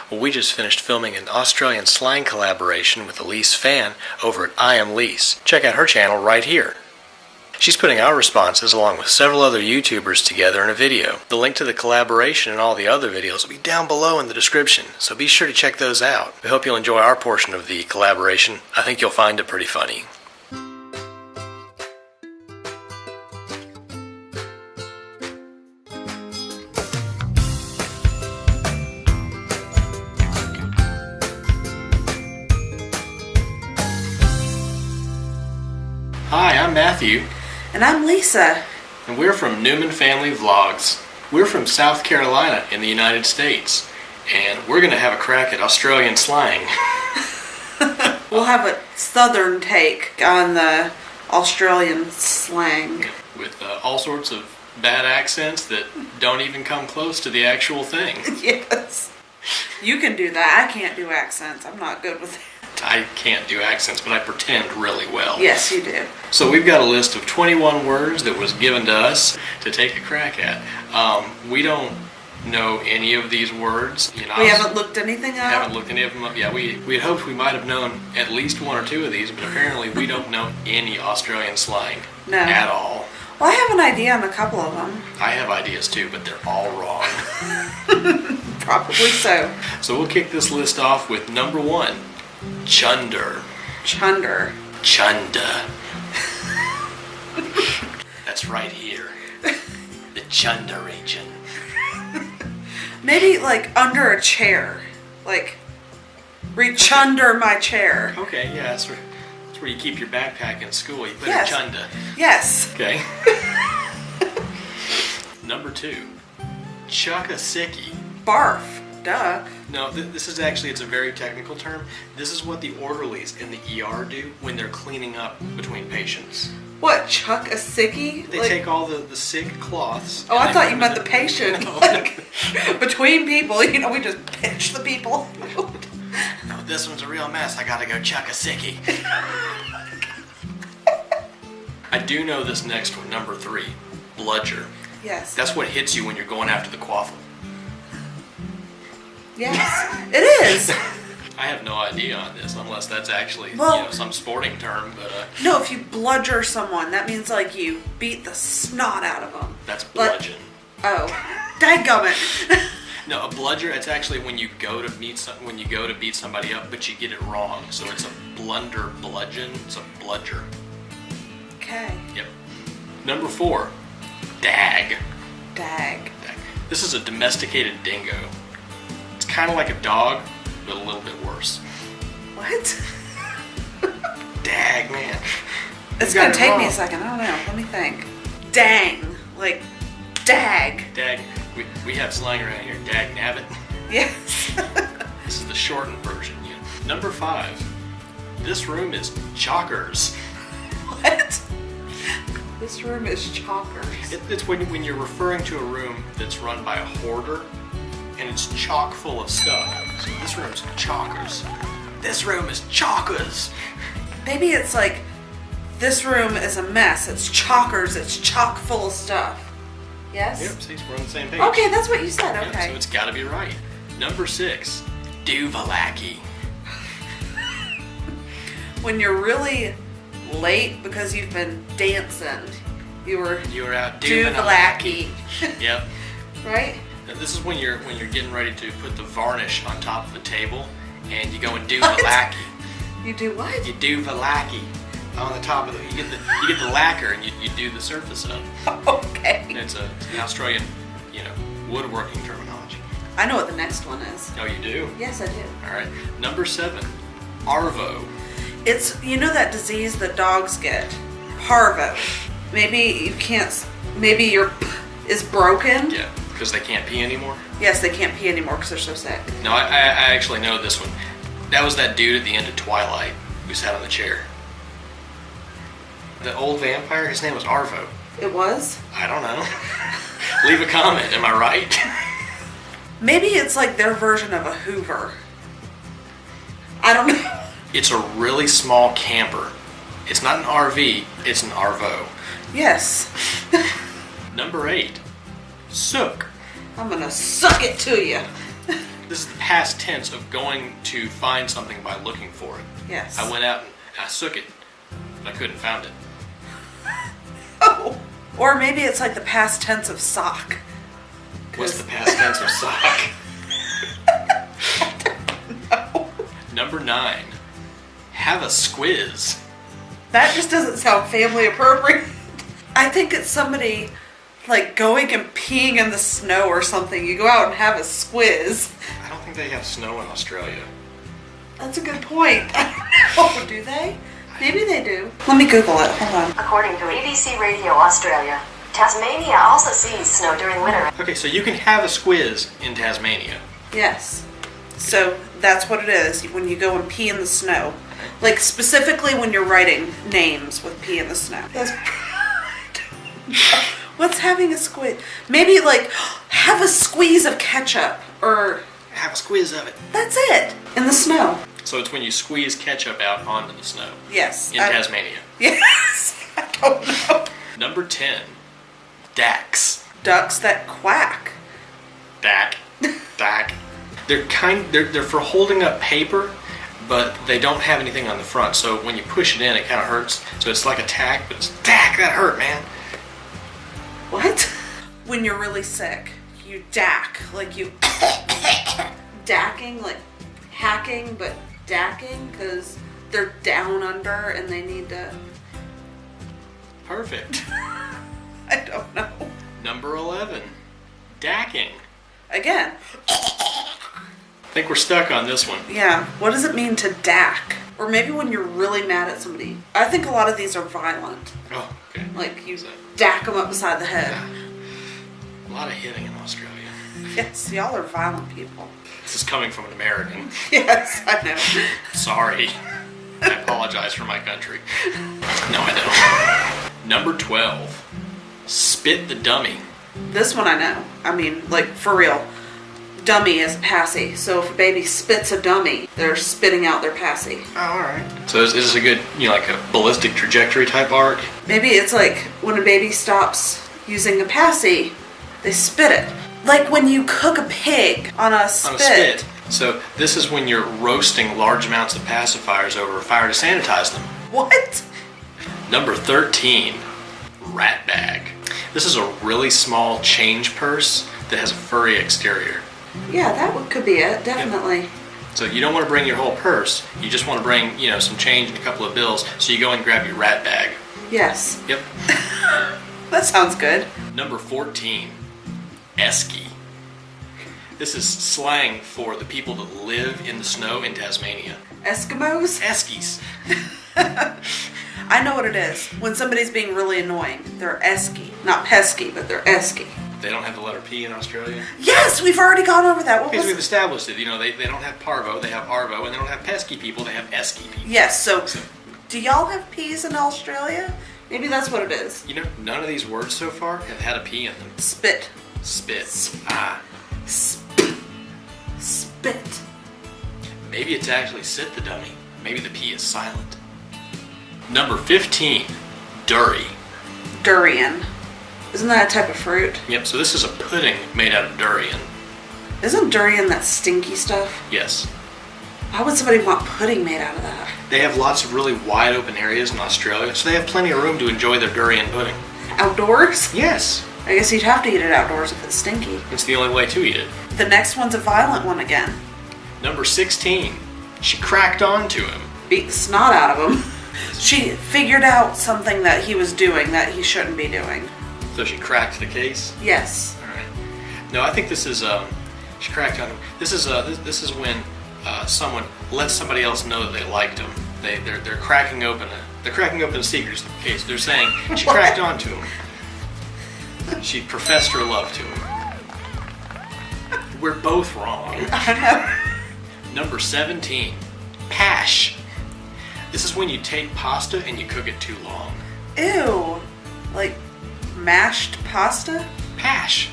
Well, we just finished filming an Australian slang collaboration with a Lise fan over at I Am Lise. Check out her channel right here. She's putting our responses along with several other YouTubers together in a video. The link to the collaboration and all the other videos will be down below in the description, so be sure to check those out. We hope you'll enjoy our portion of the collaboration. I think you'll find it pretty funny. Hi, I'm Matthew. And I'm Lisa. And we're from Newman Family Vlogs. We're from South Carolina in the United States. And we're going to have a crack at Australian slang. We'll have a southern take on the Australian slang. With all sorts of bad accents that don't even come close to the actual thing. Yes. You can do that. I can't do accents. I'm not good with that. I can't do accents, but I pretend really well. Yes, you do. So we've got a list of 21 words that was given to us to take a crack at. We don't know any of these words. You know, we haven't looked anything up? Haven't looked any of them up. Yeah, we had hoped we might have known at least one or two of these, but apparently we don't know any Australian slang at all. Well, I have an idea on a couple of them. I have ideas too, but they're all wrong. Probably so. So we'll kick this list off with number 1. Chunder. Chunder. Chunda. That's right here. The Chunder region. Maybe like under a chair. Like, reach under my chair. Okay, yeah, that's where you keep your backpack in school. You put a Yes. chunda. Yes. Okay. Number 2. Sickie. Barf. Duh. No, this is actually, it's a very technical term. This is what the orderlies in the ER do when they're cleaning up between patients. What, chuck a sickie? They take all the sick cloths. Oh, I thought you meant the patient. No. Like, between people, you know, we just pinch the people. No, this one's a real mess. I gotta go chuck a sickie. I do know this next one, number 3. Bludger. Yes. That's what hits you when you're going after the quaffle. Yes, it is. I have no idea on this, unless that's actually some sporting term. But no, if you bludger someone, that means like you beat the snot out of them. That's bludgeon. Oh, dadgummit. No, a bludger. It's actually when you go to beat somebody up, but you get it wrong. So it's a blunder bludgeon. It's a bludger. Okay. Yep. Number 4. Dag. Dag. This is a domesticated dingo. It's kind of like a dog, but a little bit worse. What? Dag, man. It's gonna take me a second. I don't know. Let me think. Dang. Like, dag. Dag. We have slang around here. Dag nabbit. Yes. This is the shortened version. Yeah. Number 5. This room is Chockers. What? This room is Chockers. It's when you're referring to a room that's run by a hoarder, and it's chock full of stuff. So this room's Chockers. This room is Chockers. Maybe it's like, this room is a mess. It's Chockers. It's chock full of stuff. Yes? Yep, see, we're on the same page. Okay, that's what you said. Yeah, Okay. so it's gotta be right. Number 6. Doovalacky. When you're really late because you've been dancing, you were out Doovalacky. Yep. Right? Now, this is when you're getting ready to put the varnish on top of the table, and you go and Doovalacky. You do what? You Doovalacky on the top of the. You get the lacquer and you do the surface of. Okay. And it's an Australian, woodworking terminology. I know what the next one is. Oh, you do? Yes, I do. All right. Number 7. Arvo. It's, you know that disease that dogs get? Parvo. Maybe you can't, maybe your p is broken? Yeah, because they can't pee anymore? Yes, they can't pee anymore because they're so sick. No, I actually know this one. That was that dude at the end of Twilight who sat on the chair. The old vampire, his name was Arvo. It was? I don't know. Leave a comment, am I right? Maybe it's like their version of a Hoover. I don't know. It's a really small camper. It's not an RV, it's an Arvo. Yes. Number 8. Sook. I'm gonna suck it to you. This is the past tense of going to find something by looking for it. Yes. I went out and I sook it, but I couldn't find it. Oh. Or maybe it's like the past tense of sock. What's the past tense of sock? No. Number 9. Have a squiz. That just doesn't sound family appropriate. I think it's somebody like going and peeing in the snow or something. You go out and have a squiz. I don't think they have snow in Australia. That's a good point. I don't know. Do they? Maybe they do. Let me Google it. Hold on. According to BBC Radio Australia, Tasmania also sees snow during winter. Okay, so you can have a squiz in Tasmania. Yes. So that's what it is when you go and pee in the snow. Like specifically when you're writing names with pee in the snow. That's what's having a squiz? Maybe like have a squeeze of ketchup or Have a squiz of it. that's it. In the snow. So it's when you squeeze ketchup out onto the snow. Yes. In Tasmania. Yes. I don't know. Number 10. Dacks. Ducks that quack. Dack. Dack. They're for holding up paper, but they don't have anything on the front. So when you push it in, it kind of hurts. So it's like a tack, but it's dack. That hurt, man. What? When you're really sick, you dack. Like you dacking, like hacking, but dacking because they're down under and they need to. Perfect. I don't know. Number 11. Dacking. Again. I think we're stuck on this one. Yeah. What does it mean to dack? Or maybe when you're really mad at somebody. I think a lot of these are violent. Oh, okay. Like you dack them up beside the head. Yeah. A lot of hitting in Australia. Yes, y'all are violent people. This is coming from an American. Yes, I know. Sorry. I apologize for my country. No, I don't. Number 12. Spit the dummy. This one I know. I mean, like, for real. Dummy is passy. So if a baby spits a dummy, they're spitting out their passy. Oh, alright. So is this a good, like a ballistic trajectory type arc? Maybe it's like when a baby stops using a passy, they spit it. Like when you cook a pig on a spit. On a spit. So this is when you're roasting large amounts of pacifiers over a fire to sanitize them. What? Number 13. Ratbag. This is a really small change purse that has a furry exterior. Yeah, that could be it, definitely. Yep. So you don't want to bring your whole purse. You just want to bring, some change and a couple of bills. So you go and grab your rat bag. Yes. Yep. That sounds good. Number 14. Esky. This is slang for the people that live in the snow in Tasmania. Eskimos? Eskies. I know what it is. When somebody's being really annoying, they're esky. Not pesky, but they're esky. They don't have the letter P in Australia? Yes, we've already gone over that. What Because was we've established it. They don't have parvo, they have arvo, and they don't have pesky people, they have esky people. Yes, so do y'all have P's in Australia? Maybe that's what it is. None of these words so far have had a P in them. Spit. Spit. Spit. Maybe it's actually sit the dummy. Maybe the P is silent. Number 15. Durry. Durian. Isn't that a type of fruit? Yep, so this is a pudding made out of durian. Isn't durian that stinky stuff? Yes. Why would somebody want pudding made out of that? They have lots of really wide open areas in Australia, so they have plenty of room to enjoy their durian pudding. Outdoors? Yes. I guess you'd have to eat it outdoors if it's stinky. It's the only way to eat it. The next one's a violent one again. Number 16. She cracked on to him. Beat the snot out of him. She figured out something that he was doing that he shouldn't be doing. So she cracked the case? Yes. Alright. No, I think this is, she cracked on him. This is when someone lets somebody else know that they liked him. They're cracking open a secret case. They're saying she cracked on to him. She professed her love to him. We're both wrong. I know. Number 17. Pash. This is when you take pasta and you cook it too long. Ew. Like mashed pasta? Pash.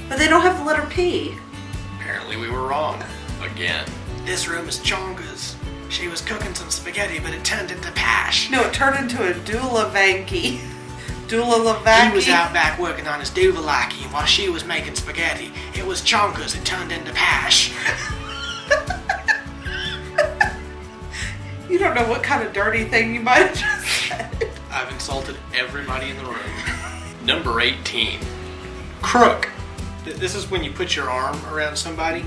But they don't have the letter P. Apparently we were wrong. Again. This room is Chonga's. She was cooking some spaghetti, but it turned into pash. No, it turned into a Doovalacky Doovalacky. He was out back working on his Doovalacky, and while she was making spaghetti, it was Chockers that turned into Pash. You don't know what kind of dirty thing you might have just said. I've insulted everybody in the room. Number 18. Crook. This is when you put your arm around somebody.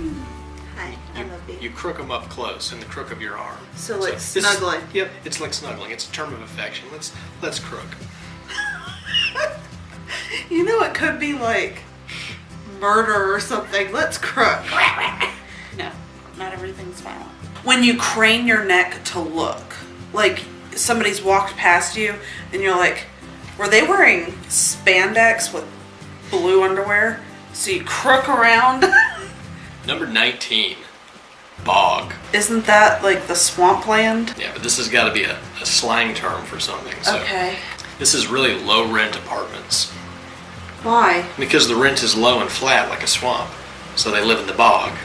Hi, I love you. You crook them up close in the crook of your arm. So like snuggling. Yep, it's like snuggling. It's a term of affection. Let's crook. You know, it could be like murder or something. Let's crook. No, not everything's violent. When you crane your neck to look, like somebody's walked past you and you're like, were they wearing spandex with blue underwear? So you crook around. Number 19. Bog. Isn't that like the swampland? Yeah, but this has got to be a slang term for something. So Okay. This is really low rent apartments. Why? Because the rent is low and flat like a swamp. So they live in the bog.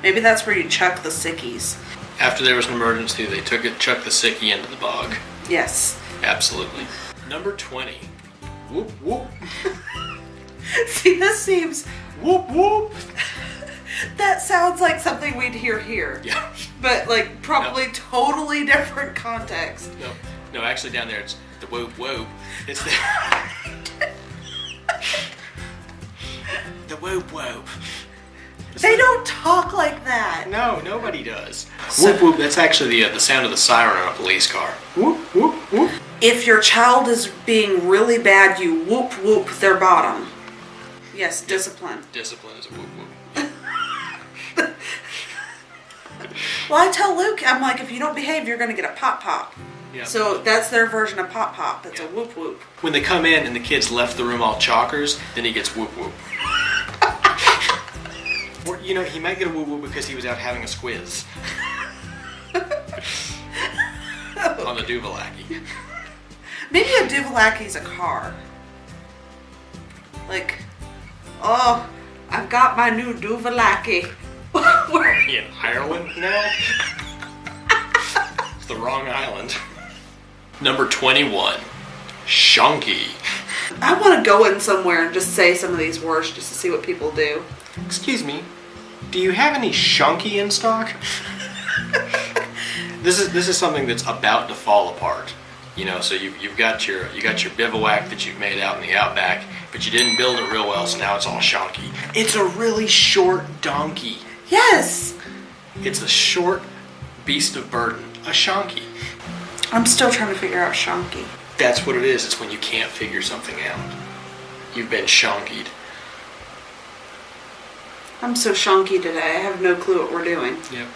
Maybe that's where you chuck the sickies. After there was an emergency, they chucked the sickie into the bog. Yes. Absolutely. Number 20. Whoop whoop. See, this seems... Whoop whoop. That sounds like something we'd hear here. Yeah. But like probably totally different context. No, actually down there it's the whoop whoop. It's the... the whoop whoop. They don't talk like that. No, nobody does. Whoop whoop, that's actually the sound of the siren on a police car. Whoop whoop whoop. If your child is being really bad, you whoop whoop their bottom. Yes, discipline. Discipline is a whoop whoop. Well, I tell Luke, I'm like, if you don't behave, you're going to get a pop pop. Yeah. So that's their version of pop pop. It's a whoop whoop. When they come in and the kids left the room all Chockers, then he gets whoop whoop. Or, you know, he might get a whoop whoop because he was out having a squiz. On the Doovalacky. Maybe a Doovalacky's a car. Like, oh, I've got my new Doovalacky. Are you in Ireland now? It's the wrong island. Number 21. Shonky. I want to go in somewhere and just say some of these words just to see what people do. Excuse me, do you have any shonky in stock? This is something that's about to fall apart. You know, so you've got your bivouac that you've made out in the outback, but you didn't build it real well, so now it's all shonky. It's a really short donkey. Yes! It's a short beast of burden, a shonky. I'm still trying to figure out shonky. That's what it is. It's when you can't figure something out. You've been shonkied. I'm so shonky today. I have no clue what we're doing. Yep.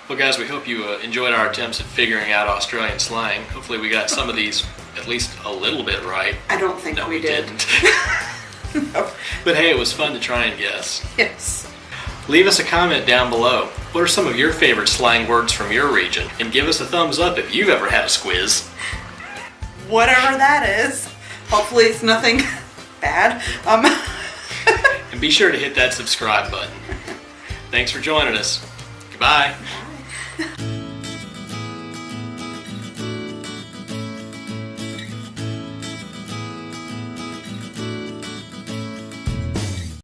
Well, guys, we hope you enjoyed our attempts at figuring out Australian slang. Hopefully we got some of these at least a little bit right. I don't think No, we did. didn't. No. But hey, it was fun to try and guess. Yes. Leave us a comment down below. What are some of your favorite slang words from your region? And give us a thumbs up if you've ever had a squiz. Whatever that is. Hopefully it's nothing bad. And be sure to hit that subscribe button. Thanks for joining us. Goodbye. Bye.